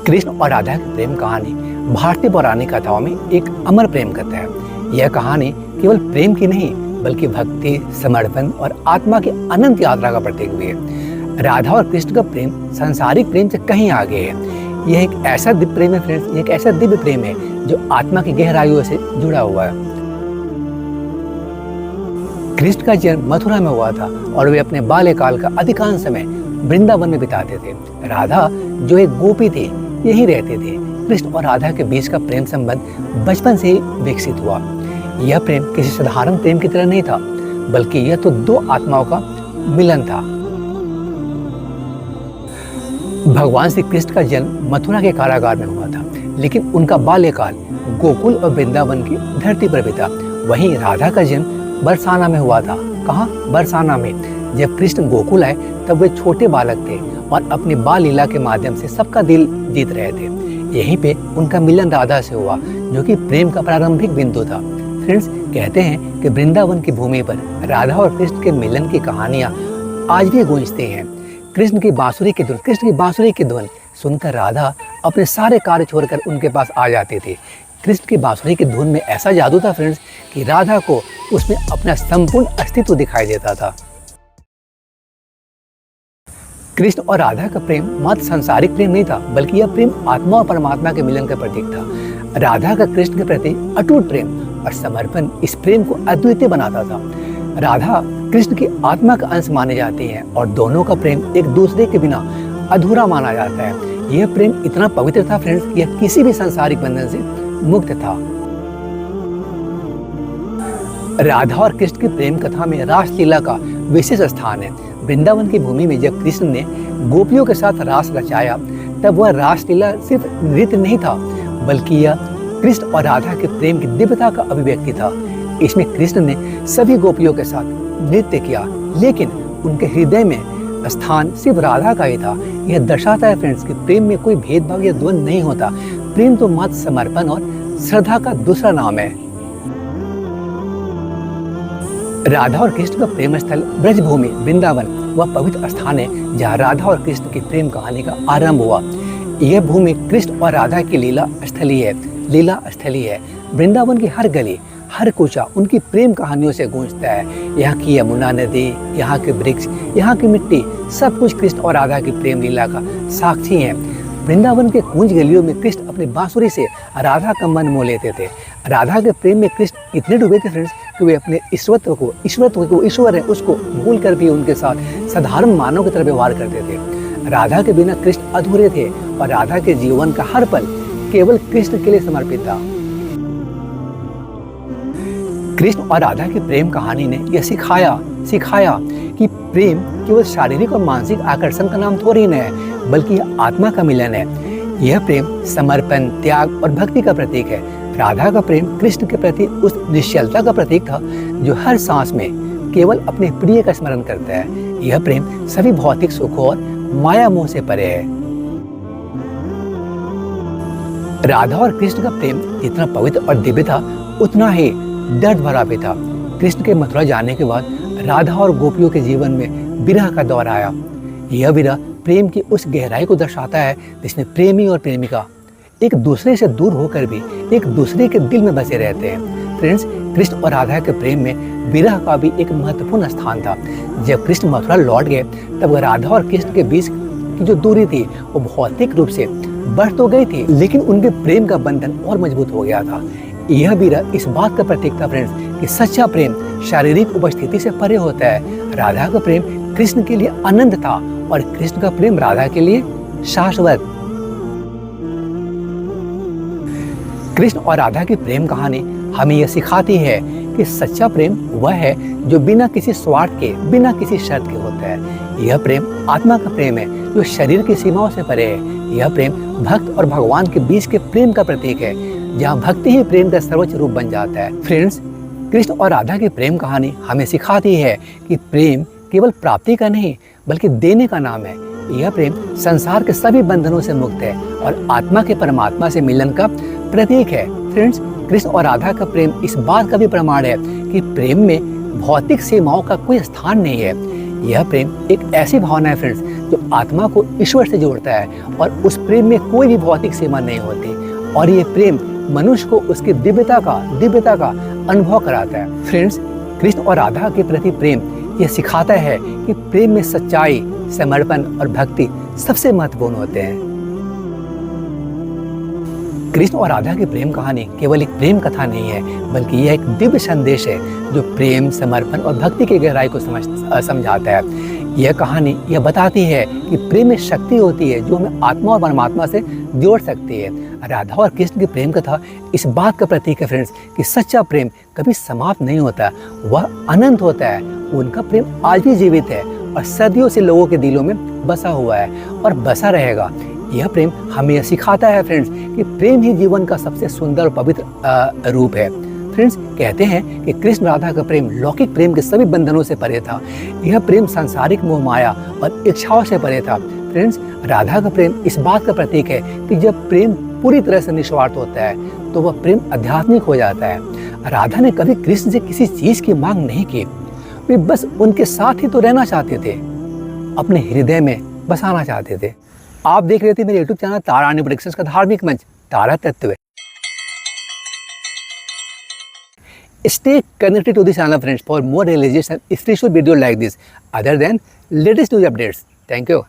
कृष्ण और राधा की प्रेम कहानी भारतीय पौराणिक कथाओं में एक अमर प्रेम कथा है। यह कहानी केवल प्रेम की नहीं बल्कि भक्ति, समर्पण और आत्मा की अनंत यात्रा का प्रतीक भी है। राधा और कृष्ण का प्रेम सांसारिक प्रेम से कहीं आगे है। यह एक ऐसा दिव्य प्रेम है फ्रेंड्स, यह एक ऐसा दिव्य प्रेम है जो आत्मा की गहराइयों से जुड़ा हुआ है। कृष्ण का जन्म मथुरा में हुआ था और वे अपने बाल्यकाल का अधिकांश समय वृंदावन में बिताते थे। राधा जो एक गोपी थी यहीं रहते थे। कृष्ण और राधा के बीच का प्रेम संबंध बचपन से ही विकसित हुआ। यह प्रेम किसी साधारण प्रेम की तरह नहीं था, बल्कि यह तो दो आत्माओं का मिलन था। भगवान श्री कृष्ण का जन्म मथुरा के कारागार में हुआ था, लेकिन उनका बाल्यकाल गोकुल और वृंदावन की धरती पर बीता। वहीं राधा का जन्म बरसाना में हुआ था। कहाँ? बरसाना में। जब कृष्ण गोकुल आए तब वे छोटे बालक थे और अपनी बाल लीला के माध्यम से सबका दिल जीत रहे थे। यहीं पे उनका मिलन राधा से हुआ, जो कि प्रेम का प्रारंभिक बिंदु था। फ्रेंड्स, कहते हैं कि वृंदावन की भूमि पर राधा और कृष्ण के मिलन की कहानियां आज भी गूंजती हैं। कृष्ण की बांसुरी की धुन सुनकर राधा अपने सारे कार्य छोड़कर उनके पास आ जाते थे। कृष्ण की बांसुरी की धुन में ऐसा जादू था फ्रेंड्स कि राधा को उसमें अपना संपूर्ण अस्तित्व दिखाई देता था। कृष्ण और राधा का प्रेम मात्र सांसारिक प्रेम नहीं था, बल्कि यह प्रेम आत्मा और परमात्मा के मिलन का प्रतीक था। राधा का कृष्ण के प्रति अटूट प्रेम और समर्पण इस प्रेम को अद्वितीय बनाता था। राधा कृष्ण की आत्मा का अंश माने जाती है और दोनों का प्रेम एक दूसरे के बिना अधूरा माना जाता है। यह प्रेम इतना पवित्र था फ्रेंड्स, यह किसी भी सांसारिक बंधन से मुक्त था। राधा और कृष्ण की प्रेम कथा में रासलीला का विशेष स्थान है। वृंदावन की भूमि में जब कृष्ण ने गोपियों के साथ रास रचाया, तब वह रासलीला सिर्फ नृत्य नहीं था, बल्कि यह कृष्ण और राधा के प्रेम की दिव्यता का अभिव्यक्ति था। इसमें कृष्ण ने सभी गोपियों के साथ नृत्य किया, लेकिन उनके हृदय में स्थान सिर्फ राधा का ही था। यह दर्शाता है फ्रेंड्स कि प्रेम में कोई भेदभाव या द्वंद्व नहीं होता। प्रेम तो मात्र समर्पण और श्रद्धा का दूसरा नाम है। राधा और कृष्ण का प्रेम स्थल ब्रजभूमि वृंदावन वह पवित्र स्थान है जहाँ राधा और कृष्ण की प्रेम कहानी का आरंभ हुआ। यह भूमि कृष्ण और राधा की लीला स्थली है। वृंदावन की हर गली, हर कूचा उनकी प्रेम कहानियों से गूंजता है। यहाँ की यमुना नदी, यहाँ के वृक्ष, यहाँ की मिट्टी, सब कुछ कृष्ण और राधा की प्रेम लीला का साक्षी है। वृंदावन के कूंज गलियों में कृष्ण अपनी बांसुरी से राधा का मन मोह लेते थे। राधा के प्रेम में कृष्ण इतने डूबे थे फ्रेंड्स कि वे अपने ईश्वर को ईश्वर है उसको भूल कर भी उनके साथ साधारण मानव की तरह व्यवहार करते थे। राधा के बिना कृष्ण अधूरे थे और राधा के जीवन का हर पल केवल कृष्ण के लिए समर्पित था। कृष्ण और राधा की प्रेम कहानी ने यह सिखाया कि प्रेम केवल शारीरिक और मानसिक आकर्षण का नाम थोड़ी न है, बल्कि यह आत्मा का मिलन है। यह प्रेम समर्पण, त्याग और भक्ति का प्रतीक है। राधा का प्रेम कृष्ण के प्रति उस निश्चलता का प्रतीक था जो हर सांस में केवल अपने प्रिय का स्मरण करता है। यह प्रेम सभी भौतिक सुखों और माया मोह से परे है। राधा और कृष्ण का प्रेम जितना पवित्र और दिव्य था, उतना ही दर्द भरा भी था। कृष्ण के मथुरा जाने के बाद राधा और गोपियों के जीवन में विरह का दौर आया। यह विरह प्रेम की उस गहराई को दर्शाता है जिसमें प्रेमी और प्रेमिका एक दूसरे से दूर होकर भी एक दूसरे के दिल में बसे रहते हैं। फ्रेंड्स, कृष्ण और राधा के प्रेम में विरह का भी एक महत्वपूर्ण स्थान था। जब कृष्ण मथुरा लौट गए तब राधा और कृष्ण के बीच की जो दूरी थी वो भौतिक रूप से बढ़ तो गई थी, लेकिन उनके प्रेम का बंधन और मजबूत हो गया था। यह विरह इस बात का प्रतीक था फ्रेंड्स कि सच्चा प्रेम शारीरिक उपस्थिति से परे होता है। राधा का प्रेम कृष्ण के लिए अनंत था और कृष्ण का प्रेम राधा के लिए शाश्वत। कृष्ण और राधा की प्रेम कहानी हमें यह सिखाती है कि सच्चा प्रेम वह है जो बिना किसी स्वार्थ के, बिना किसी शर्त के होता है। यह प्रेम आत्मा का प्रेम है जो शरीर की सीमाओं से परे है। यह प्रेम भक्त और भगवान के बीच के प्रेम का प्रतीक है, जहाँ भक्ति ही प्रेम का सर्वोच्च रूप बन जाता है। फ्रेंड्स, कृष्ण और राधा की प्रेम कहानी हमें सिखाती है कि प्रेम केवल प्राप्ति का नहीं बल्कि देने का नाम है। यह प्रेम संसार के सभी बंधनों से मुक्त है और आत्मा के परमात्मा से मिलन का प्रतीक है। फ्रेंड्स, कृष्ण और राधा का प्रेम इस बात का भी प्रमाण है कि प्रेम में भौतिक सीमाओं का कोई स्थान नहीं है। यह प्रेम एक ऐसी भावना है फ्रेंड्स जो आत्मा को ईश्वर से जोड़ता है और उस प्रेम में कोई भी भौतिक सीमा नहीं होती और ये प्रेम मनुष्य को उसकी दिव्यता का अनुभव कराता है। फ्रेंड्स, कृष्ण और राधा के प्रति प्रेम यह सिखाता है कि प्रेम में सच्चाई, समर्पण और भक्ति सबसे महत्वपूर्ण होते हैं। कृष्ण और राधा की प्रेम कहानी केवल एक प्रेम कथा नहीं है, बल्कि यह एक दिव्य संदेश है जो प्रेम, समर्पण और भक्ति की गहराई को समझाता है। यह कहानी यह बताती है कि प्रेम में शक्ति होती है जो हमें आत्मा और परमात्मा से जोड़ सकती है। राधा और कृष्ण की प्रेम कथा इस बात का प्रतीक है फ्रेंड्स कि सच्चा प्रेम कभी समाप्त नहीं होता, वह अनंत होता है। उनका प्रेम आज भी जीवित है और सदियों से लोगों के दिलों में बसा हुआ है और बसा रहेगा। यह प्रेम हमें यह सिखाता है फ्रेंड्स कि प्रेम ही जीवन का सबसे सुंदर और पवित्र रूप है। फ्रेंड्स, कहते हैं कि कृष्ण राधा का प्रेम लौकिक प्रेम के सभी बंधनों से परे था। यह प्रेम सांसारिक मोह माया और इच्छाओं से परे था। फ्रेंड्स, राधा का प्रेम इस बात का प्रतीक है कि जब प्रेम पूरी तरह से निस्वार्थ होता है तो वह प्रेम आध्यात्मिक हो जाता है। राधा ने कभी कृष्ण से किसी चीज की मांग नहीं की, वे बस उनके साथ ही तो रहना चाहते थे, अपने हृदय में बसाना चाहते थे। आप देख रहे थे मेरे YouTube चैनल तारा रानी प्रोडक्शंस का धार्मिक मंच तारा तत्व। Stay connected to this channel friends for more religious and spiritual videos like this other than latest news updates. Thank you.